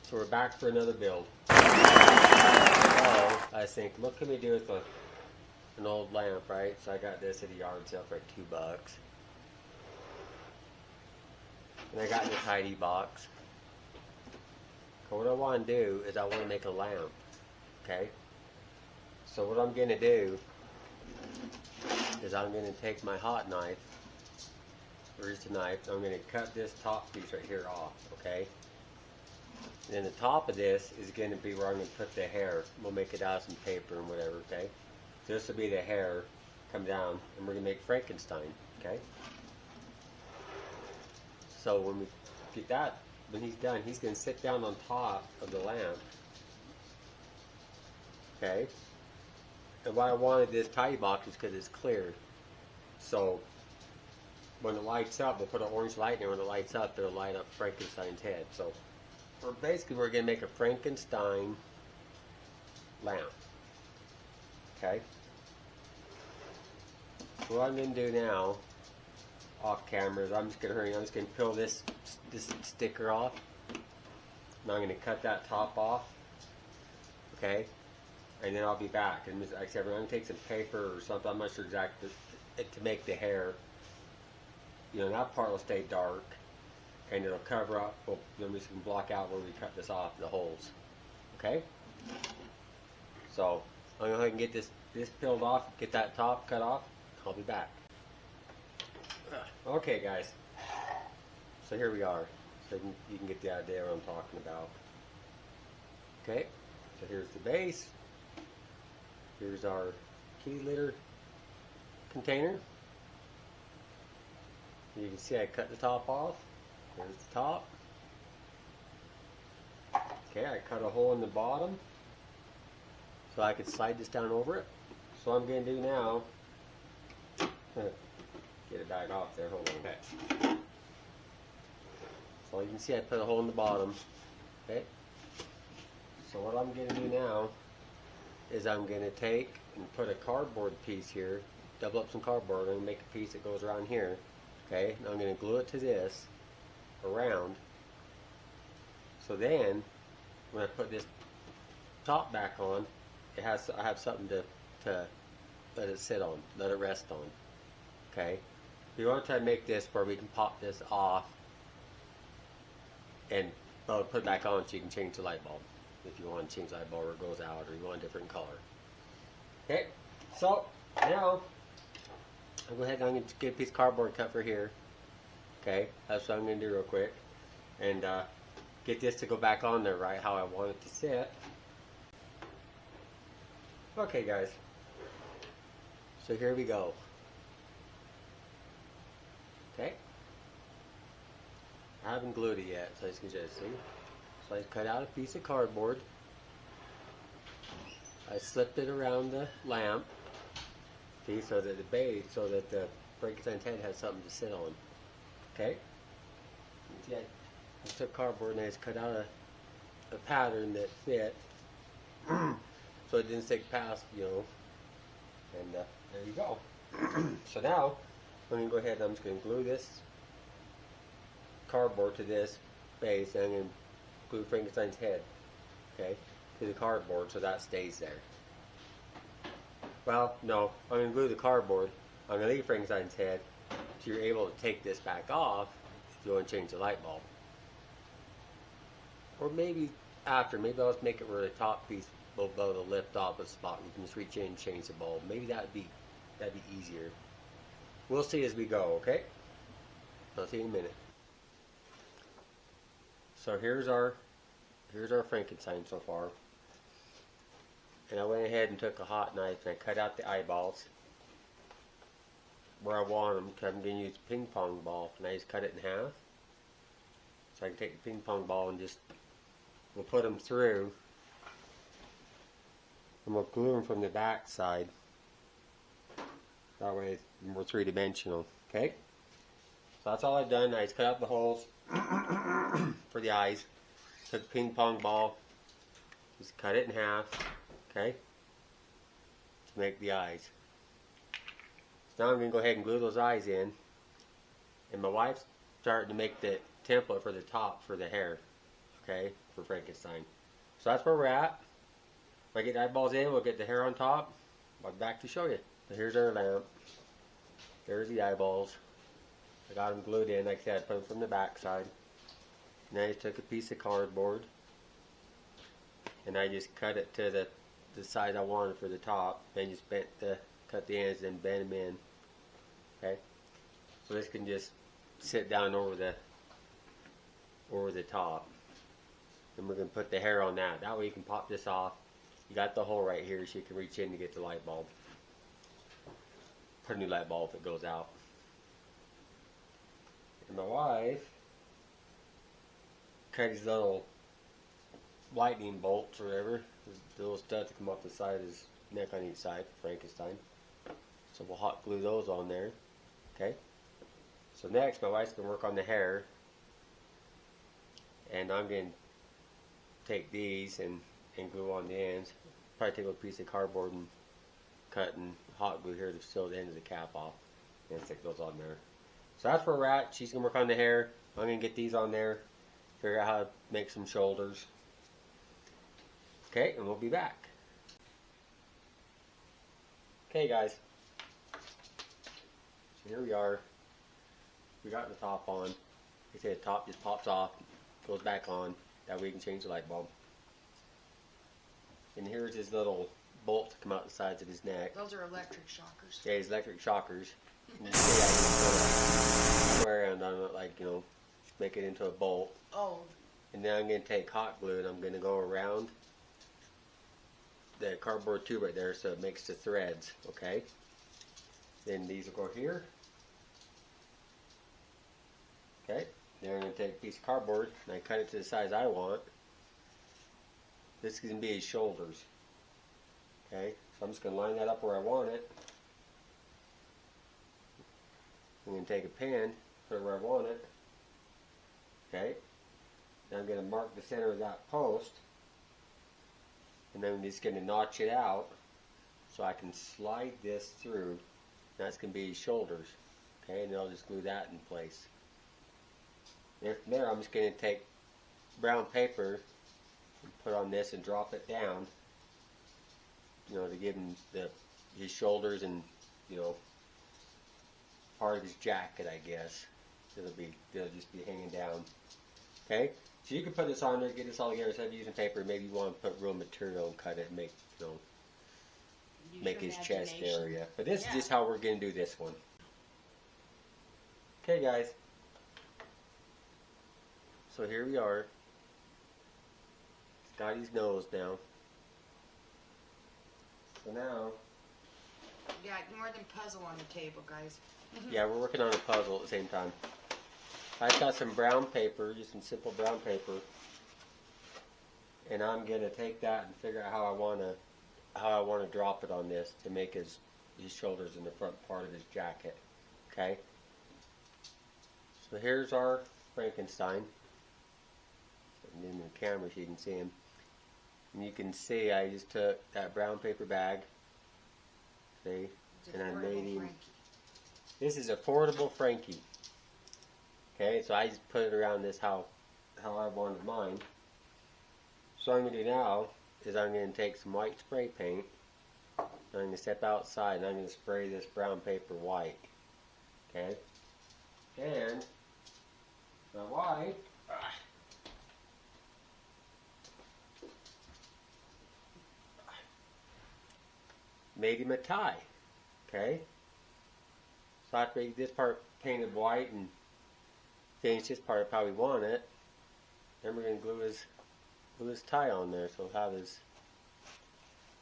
So we're back for another build. So I think, what can we do with an old lamp, right? So I got this at a yard sale for like $2. And I got the tidy box. So what I want to do is I want to make a lamp. Okay? So what I'm going to do is I'm going to take my hot knife, or just a knife, and I'm going to cut this top piece right here off. Okay? And then the top of this is going to be where I'm going to put the hair. We'll make it out of some paper and whatever, okay? This will be the hair come down, and we're going to make Frankenstein, okay? So when we get that, when he's done, he's going to sit down on top of the lamp, okay? And why I wanted this tidy box is because it's clear. So when it lights up, we'll put an orange light in there. When it lights up, it'll light up Frankenstein's head. So we're going to make a Frankenstein lamp. Okay? So what I'm going to do now, off camera, is I'm just going to hurry. I'm just going to peel this sticker off. And I'm going to cut that top off. Okay? And then I'll be back. And like I said, I'm going to take some paper or something. I'm not sure exactly to make the hair. You know, that part will stay dark. And it'll cover up, then we can block out where we cut this off, the holes. Okay? So, I'm going to go ahead and get this peeled off, get that top cut off. I'll be back. Okay, guys. So here we are. So you can get the idea what I'm talking about. Okay? So here's the base. Here's our kitty litter container. You can see I cut the top off. There's the top. Okay, I cut a hole in the bottom so I could slide this down over it. So what I'm going to do now, get it back off there, hold on. Okay. So you can see I put a hole in the bottom. Okay. So what I'm going to do now is I'm going to take and put a cardboard piece here, double up some cardboard, I'm going to make a piece that goes around here. Okay, and I'm going to glue it to this around. So then when I put this top back on, I have something to let it sit on, let it rest on. Okay, we want to try to make this where we can pop this off and put it back on so you can change the light bulb if you want to change the light bulb or it goes out or you want a different color. Okay, so now I'll go ahead and I'm going to get a piece of cardboard cut for here. Okay, that's what I'm going to do real quick. And get this to go back on there right how I want it to sit. Okay, guys. So here we go. Okay. I haven't glued it yet, so you can just see. So I cut out a piece of cardboard. I slipped it around the lamp. See, so that the base, so that the Frankenstein's head has something to sit on. Okay? See, I took cardboard and I just cut out a pattern that fit, so it didn't stick past, you know. And there you go. So now, I'm going to go ahead and I'm just going to glue this cardboard to this base, and I'm going to glue Frankenstein's head, okay, to the cardboard so that stays there. Well, no, I'm going to glue the cardboard. I'm going to leave Frankenstein's head so you're able to take this back off if you want to change the light bulb. Or maybe after, maybe I'll just make it where the top piece will be able to lift off a spot. You can just reach in and change the bulb. Maybe that'd be easier. We'll see as we go, okay? I'll see you in a minute. So here's our Frankenstein so far. And I went ahead and took a hot knife and I cut out the eyeballs where I want them, because I'm going to use a ping pong ball, and I just cut it in half. So I can take the ping pong ball and we'll put them through, and we'll glue them from the back side. That way we're three-dimensional, okay? So that's all I've done. I just cut out the holes for the eyes, took the ping pong ball, just cut it in half, okay, to make the eyes. So now I'm going to go ahead and glue those eyes in, and my wife's starting to make the template for the top for the hair, okay, for Frankenstein. So that's where we're at. If I get the eyeballs in, we'll get the hair on top. I'll be back to show you. So here's our lamp. There's the eyeballs. I got them glued in, like I said, I put them from the back side. And I just took a piece of cardboard and I just cut it to the size I wanted for the top. Then just cut the ends and bend them in. Okay, so this can just sit down over the top, and we're gonna put the hair on that. That way you can pop this off. You got the hole right here, so you can reach in to get the light bulb. Put a new light bulb if it goes out. And my wife cut these little lightning bolts or whatever, the little studs that come off the side of his neck on each side, Frankenstein. So we'll hot glue those on there. Okay. So next, my wife's gonna work on the hair, and I'm gonna take these and glue on the ends. Probably take a piece of cardboard and cut and hot glue here to seal the end of the cap off, and stick those on there. So that's where we're at. She's gonna work on the hair. I'm gonna get these on there, figure out how to make some shoulders. Okay, and we'll be back. Okay, guys. So here we are. We got the top on. They say the top just pops off, goes back on. That way you can change the light bulb. And here's his little bolts that come out the sides of his neck. Those are electric shockers. Yeah, his electric shockers. And you see I just put a square end on it, like, you know, make it into a bolt. Oh. And then I'm going to take hot glue and I'm going to go around the cardboard tube right there so it makes the threads, okay? Then these will go here. Okay, then I'm going to take a piece of cardboard and I cut it to the size I want. This is going to be his shoulders. Okay, so I'm just going to line that up where I want it. I'm going to take a pen, put it where I want it. Okay, then I'm going to mark the center of that post. And then I'm just going to notch it out so I can slide this through. That's going to be his shoulders. Okay, and then I'll just glue that in place. And from there, I'm just going to take brown paper and put on this and drop it down, you know, to give him his shoulders and, you know, part of his jacket, I guess. It'll just be hanging down. Okay, so you can put this on there, get this all together. Instead of using paper, maybe you want to put real material and cut it and make, you know, make his chest area. But this is just how we're going to do this one. Okay, guys. So here we are. He's got his nose now. So now... We got more than puzzle on the table, guys. Yeah, we're working on a puzzle at the same time. I've got some brown paper, just some simple brown paper. And I'm going to take that and figure out how I want to drop it on this to make his shoulders in the front part of his jacket. Okay? So here's our Frankenstein. In the camera so you can see him. And you can see I just took that brown paper bag. See? And I made him. FRAnky. This is AFforDable FRAnky. Okay, so I just put it around this how I wanted mine. So what I'm going to do now is I'm going to take some white spray paint. And I'm going to step outside and I'm going to spray this brown paper white. Okay? And my wife made him a tie. Okay? So after I get this part painted white and finish this part how we want it, then we're going to glue his tie on there so he'll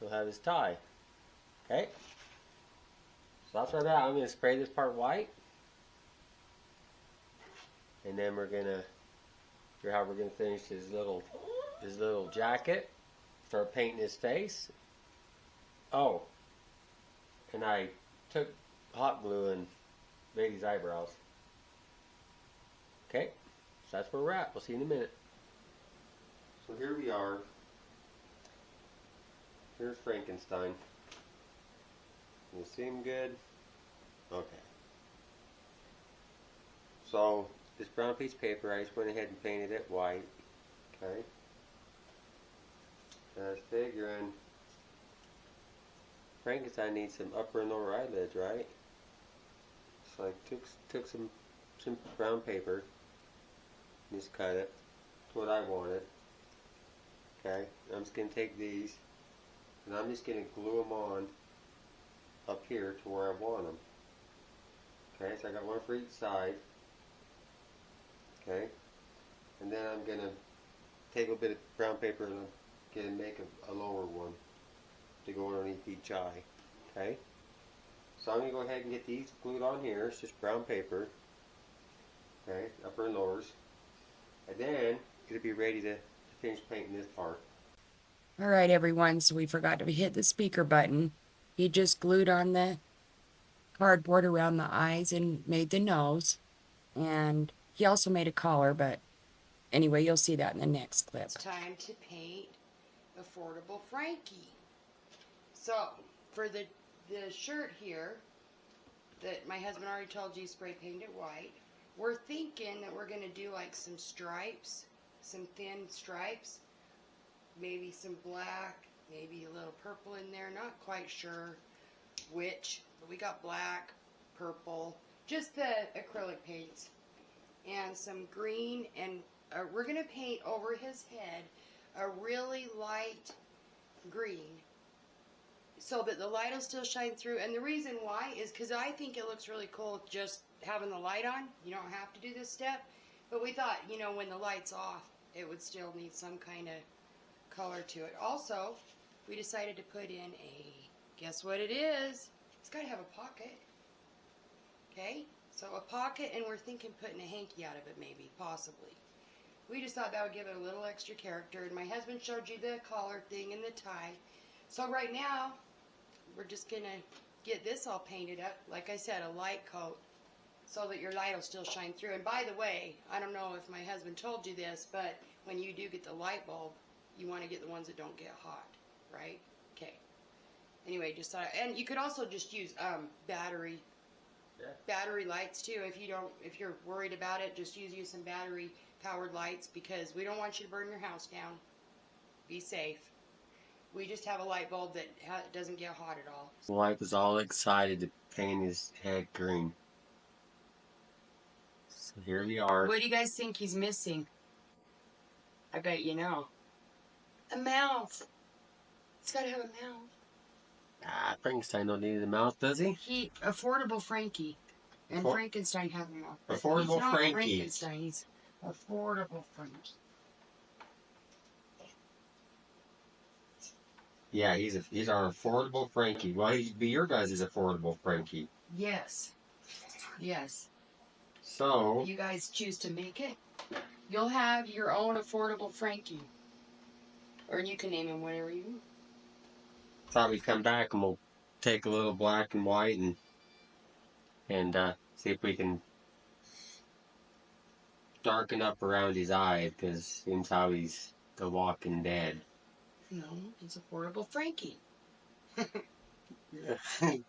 have his tie. Okay? So that's where I'm at. I'm going to spray this part white. And then we're going to figure how we're going to finish his little jacket. Start painting his face. Oh. And I took hot glue and made his eyebrows. Okay, so that's where we're at. We'll see you in a minute. So here we are. Here's Frankenstein. You see him good? Okay. So this brown piece of paper, I just went ahead and painted it white. Okay. And I was figuring Frankenstein needs some upper and lower eyelids, right? So I took some brown paper and just cut it to what I wanted. Okay, I'm just going to take these and I'm just going to glue them on up here to where I want them. Okay, so I got one for each side. Okay, and then I'm going to take a bit of brown paper and make a lower one to go underneath each eye. Okay, so I'm going to go ahead and get these glued on here. It's just brown paper. Okay, upper and lowers. And then it'll be ready to finish painting this part. Alright everyone, so we forgot to hit the speaker button. He just glued on the cardboard around the eyes and made the nose. And he also made a collar, but anyway, you'll see that in the next clip. It's time to paint Affordable Frankie. So, for the shirt here, that my husband already told you spray painted white, we're thinking that we're going to do like some stripes, some thin stripes, maybe some black, maybe a little purple in there, not quite sure which, but we got black, purple, just the acrylic paints, and some green, and we're going to paint over his head a really light green so that the light will still shine through. And the reason why is because I think it looks really cool just having the light on. You don't have to do this step, but we thought, you know, when the light's off, it would still need some kind of color to it. Also, we decided to put in guess what it is? It's got to have a pocket. Okay, so a pocket, and we're thinking putting a hanky out of it, maybe, possibly. We just thought that would give it a little extra character, and my husband showed you the collar thing and the tie. So right now, we're just going to get this all painted up, like I said, a light coat, so that your light will still shine through. And by the way, I don't know if my husband told you this, but when you do get the light bulb, you want to get the ones that don't get hot, right? Okay. Anyway, just thought, and you could also just use battery lights too. If you're worried about it, just use some battery powered lights, because we don't want you to burn your house down. Be safe. We just have a light bulb that doesn't get hot at all. Wife was all excited to paint his head green. So here we are. What do you guys think he's missing? I bet you know. A mouth. It's got to have a mouth. Frankenstein don't need a mouth, does he? Affordable Frankie. And Frankenstein has a mouth. Affordable He's not Frankie. Frankenstein, he's Affordable Frankie. Yeah, he's our affordable Frankie. Well, he'd be your guys' affordable Frankie. Yes. Yes. So, If you guys choose to make it, you'll have your own Affordable Frankie. Or you can name him whatever you want. thought we'd come back and we'll take a little black and white and see if we can darken up around his eye, because seems how he's the Walking Dead. No, it's Affordable Frankie. Yeah. You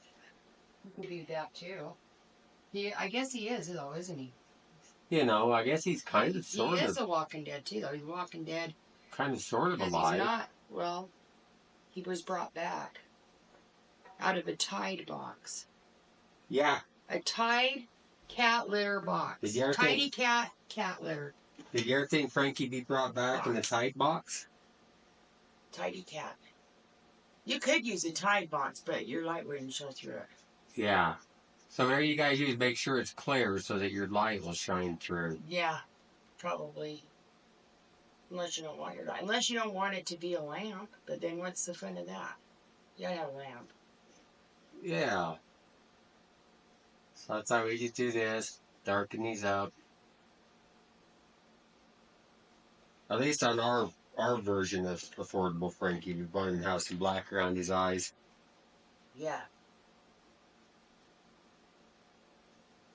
can do that too. I guess he is though, isn't he? You know, I guess he's kind of sort He of is a Walking Dead too, though. He's Walking Dead. kind of sort of Because alive. he's not. Well, he was brought back out of a Tide box. Yeah. A Tide cat litter box. Did you ever Tidy cat litter. Did you ever think Frankie be brought back in the Tide box? Tidy cat. You could use a Tide box, but your light wouldn't show through it. Yeah. So there you guys use, make sure it's clear so that your light will shine through. Yeah, probably. Unless you don't want your light. Unless you don't want it to be a lamp, but then what's the fun of that? You gotta have a lamp. Yeah. So that's how we just do this. Darken these up. At least on our version of Affordable Frankie, we wanted to have some black around his eyes. Yeah.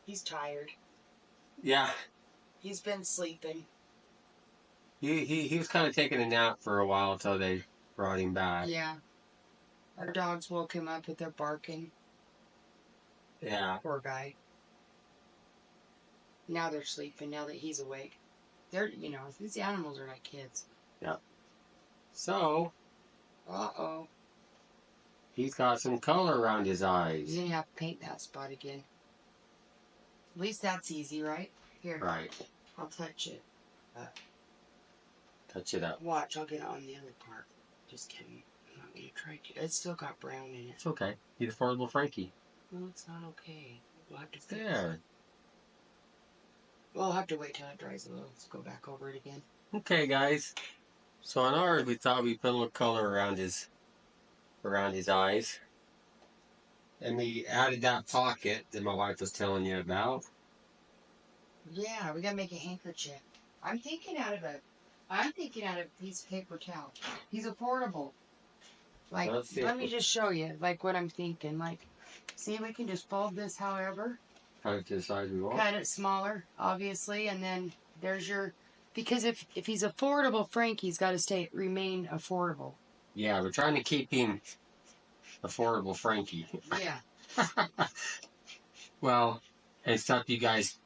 He's tired. Yeah. He's been sleeping. He was kind of taking a nap for a while until they brought him back. Yeah. Our dogs woke him up with their barking. Yeah. Poor guy. Now they're sleeping, now that he's awake. They're, you know, these animals are like kids. Yeah. So, Uh-oh. he's got some color around his eyes. You're gonna have to paint that spot again. At least that's easy, right? Here. Right. I'll touch it. Touch it up. Watch, I'll get it on the other part. Just kidding. I'm not gonna try to. It's still got brown in it. It's okay. He's AFforDable FRAnky. No, it's not okay. We'll have to fix it. There. Well, I'll have to wait till it dries a little. Let's go back over it again. Okay, guys. So on ours, we thought we'd put a little color around his eyes. And we added that pocket that my wife was telling you about. Yeah, we gotta make a handkerchief. I'm thinking out of a piece of paper towel. He's AFforDable. Like, Let's see let if me we- just show you, like, what I'm thinking. Like, see, we can just fold this however. Cut it to the size we want. Cut it smaller, obviously, and then there's your... Because if he's AFforDable, Frankie's got to remain affordable. Yeah, we're trying to keep him AFforDable FRAnky. Yeah. Well, and stuff you guys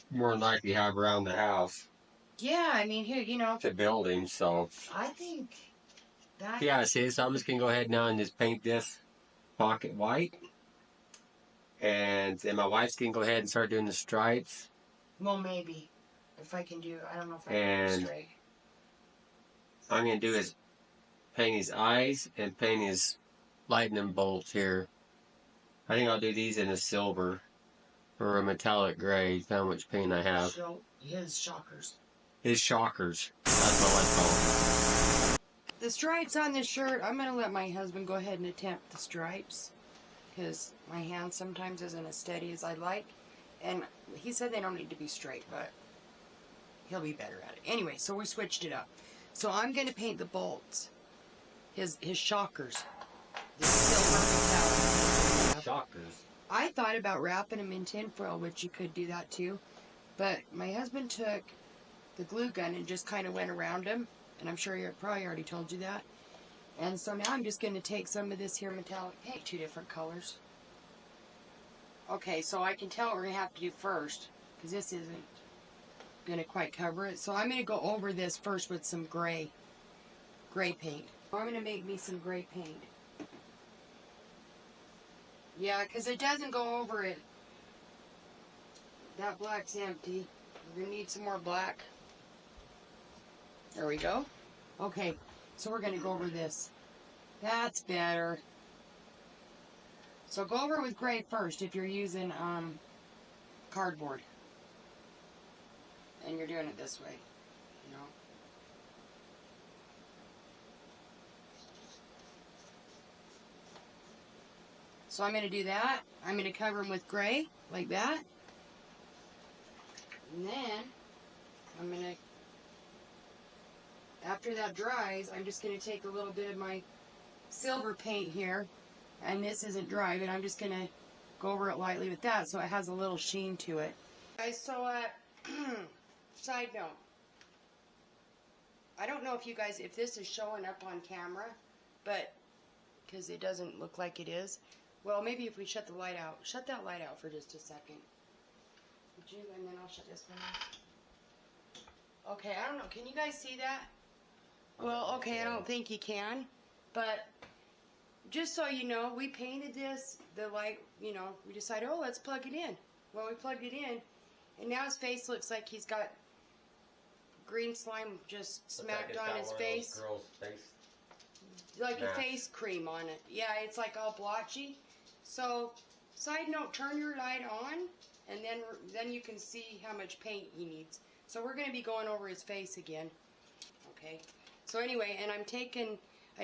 more than likely have around the house Yeah, I mean, here, you know, to build him, so. I think that... Yeah, see, so I'm just going to go ahead now and just paint this pocket white. And then my wife's going to go ahead and start doing the stripes. Well, maybe. If I can do... I don't know if I can And- do straight. I'm going to do is paint his eyes and paint his lightning bolts here. I think I'll do these in a silver or a metallic gray, depending on which paint I have. So, his shockers. His shockers. That's what I call them. The stripes on this shirt, I'm going to let my husband go ahead and attempt the stripes. Because my hand sometimes isn't as steady as I'd like. And he said they don't need to be straight, but he'll be better at it. Anyway, so we switched it up. So I'm going to paint the bolts. His shockers. The silver metallic. Shockers. I thought about wrapping them in tinfoil, which you could do that too. But my husband took the glue gun and just kind of went around them. And I'm sure he probably already told you that. And so now I'm just going to take some of this here metallic paint, 2 different colors. Okay, so I can tell what we're going to have to do first, because this isn't going to quite cover it. So I'm going to go over this first with some gray paint. I'm going to make me some gray paint. Yeah, because it doesn't go over it. That black's empty. We're going to need some more black. There we go. Okay, so we're going to go over this. That's better. So go over with gray first if you're using cardboard. And you're doing it this way, you know. So I'm going to do that. I'm going to cover them with gray, like that. And then, I'm going to, after that dries, I'm just going to take a little bit of my silver paint here. And this isn't dry, but I'm just going to go over it lightly with that so it has a little sheen to it. Guys, so, side note. I don't know if this is showing up on camera, but, because it doesn't look like it is. Well, maybe if we shut the light out. Shut that light out for just a second. Would you? And then I'll shut this one off. Okay, I don't know. Can you guys see that? Well, okay, I don't think you can. But just so you know, we painted this, the light, you know, we decided, oh, let's plug it in. Well, we plugged it in, and now his face looks like he's got green slime just smacked on his face. Like a face cream on it. Yeah, it's like all blotchy. So, side note, turn your light on, and then you can see how much paint he needs. So we're going to be going over his face again. Okay. So anyway, and I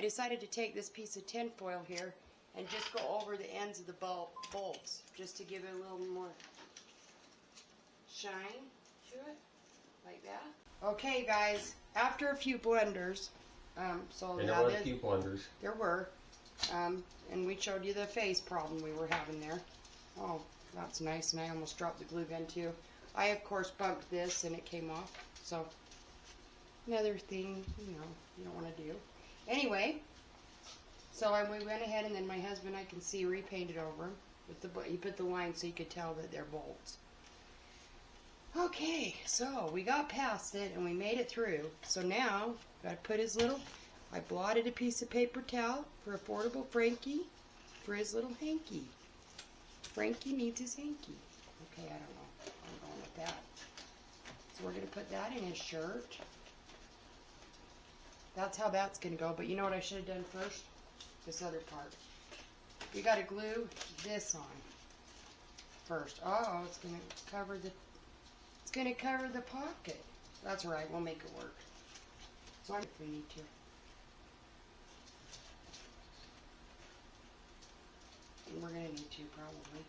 decided to take this piece of tin foil here and just go over the ends of the bolts, just to give it a little more shine to it, like that. Okay, guys, after a few blenders, so And now there were a few blunders. there were, and we showed you the face problem we were having there. Oh, that's nice, and I almost dropped the glue gun too. I, of course, bumped this, and it came off, so another thing, you know, you don't want to do. Anyway, so we went ahead, and then my husband, I can see, repainted over them. He put the line so you could tell that they're bolts. Okay, so we got past it and we made it through. So now, gotta put his little, I blotted a piece of paper towel for AFforDable FRAnky for his little hanky. FRAnky needs his hanky. Okay, I don't know. I'm going with that. So we're gonna put that in his shirt. That's how that's gonna go, but you know what I should have done first? This other part. You gotta glue this on first. Oh, it's gonna cover the pocket. That's all right, we'll make it work. So if we need to. And we're gonna need to probably.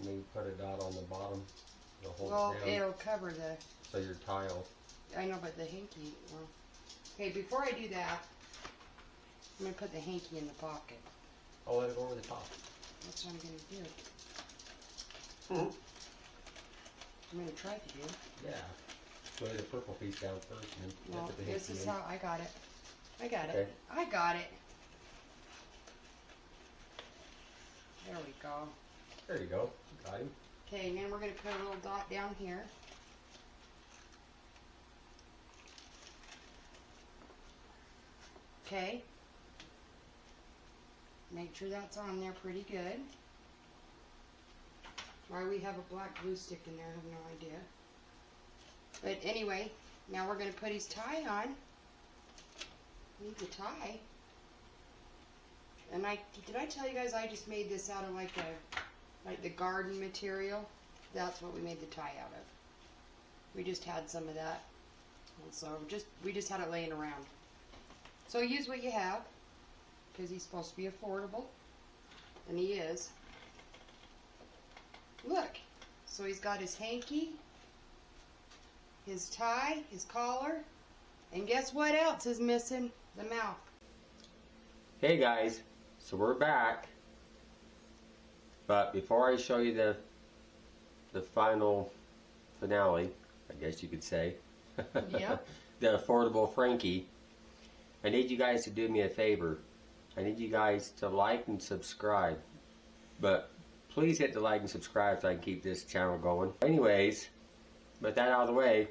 Maybe put a dot on the bottom to hold Well, it down. it'll cover the. So your tile. I know, but the hanky. Well, okay. Before I do that, I'm gonna put the hanky in the pocket. Oh, let it go over the top. That's what I'm gonna do. Mm-hmm. I'm gonna try to do. Yeah. Lay the purple piece down first and then Well, put the this hanky is in. how I got it. I got Okay. it. I got it. There we go. There you go. Got him. Okay, and then we're gonna put a little dot down here. Okay. Make sure that's on there pretty good. Why we have a black glue stick in there, I have no idea. But anyway, now we're going to put his tie on. Need the tie. And did I tell you guys I just made this out of like the garden material? That's what we made the tie out of. We just had some of that. And so we just had it laying around. So use what you have, because he's supposed to be AFforDable, and he is. Look, so he's got his hanky, his tie, his collar, and guess what else is missing? The mouth. Hey guys, so we're back. But before I show you the final finale, I guess you could say, Yep. the AFforDable FRAnky, I need you guys to do me a favor. I need you guys to like and subscribe. But please hit the like and subscribe so I can keep this channel going. Anyways, with that out of the way,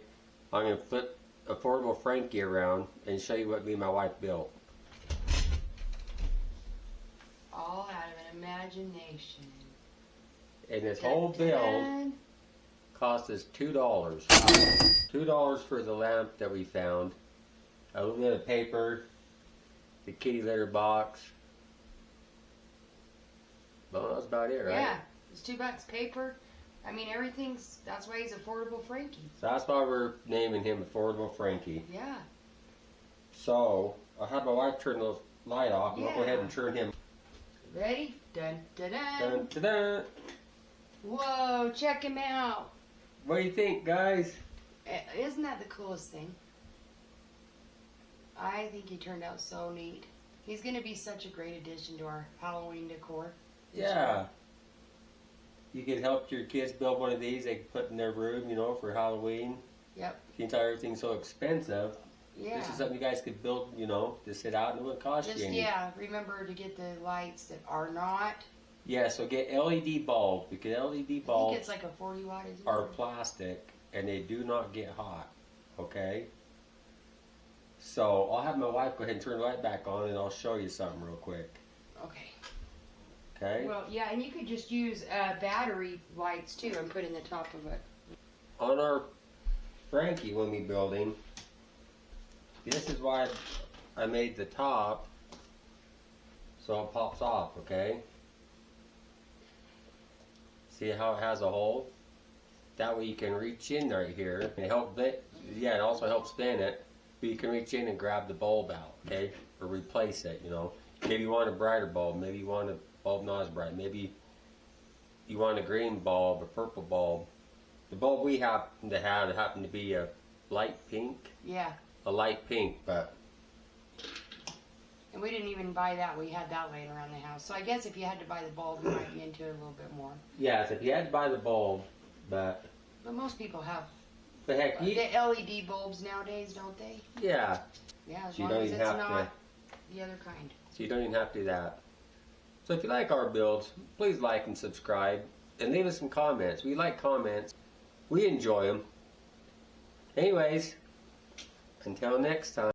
I'm going to flip AFforDable FRAnky around and show you what me and my wife built. All out of an imagination. And this whole build Dun-dun. cost us $2. $2 for the lamp that we found, a little bit of paper, the kitty litter box. Well, that's about it, right? Yeah, it's $2 paper. I mean, that's why he's AFforDable FRAnky. So that's why we're naming him AFforDable FRAnky. Yeah. So, I'll have my wife turn the light off, and I'll go ahead and turn him. Ready? Dun dun dun. Dun, dun, dun. Whoa, check him out. What do you think, guys? Isn't that the coolest thing? I think he turned out so neat. He's going to be such a great addition to our Halloween decor. Yeah. You could help your kids build one of these they can put in their room, you know, for Halloween. Yep. You can tell everything's so expensive. Yeah. This is something you guys could build, you know, to sit out and it wouldn't cost you any. Yeah, remember to get the lights that are not. Yeah, so get LED bulbs, because LED I think bulbs it's like a 40 watt, isn't are it? plastic and they do not get hot, okay? So I'll have my wife go ahead and turn the light back on and I'll show you something real quick, Okay. okay? Well, yeah, and you could just use battery lights too and put in the top of it. On our FRAnky when we building, this is why I made the top so it pops off, okay? See how it has a hole? That way you can reach in right here and it also helps spin it, but you can reach in and grab the bulb out, okay? Or replace it, you know. Maybe you want a brighter bulb, maybe you want a bulb not as bright, maybe you want a green bulb, a purple bulb. The bulb we happen to have happened to be a light pink. Yeah. A light pink, but And we didn't even buy that. We had that laying around the house. So I guess if you had to buy the bulb, you might be into it a little bit more. yes, if you had to buy the bulb, but Most people have heck, the LED bulbs nowadays, don't they? yeah. Yeah, as So you long don't as even it's have not the other kind. So you don't even have to do that. So if you like our builds, please like and subscribe. And leave us some comments. We like comments. We enjoy them. Anyways, until next time.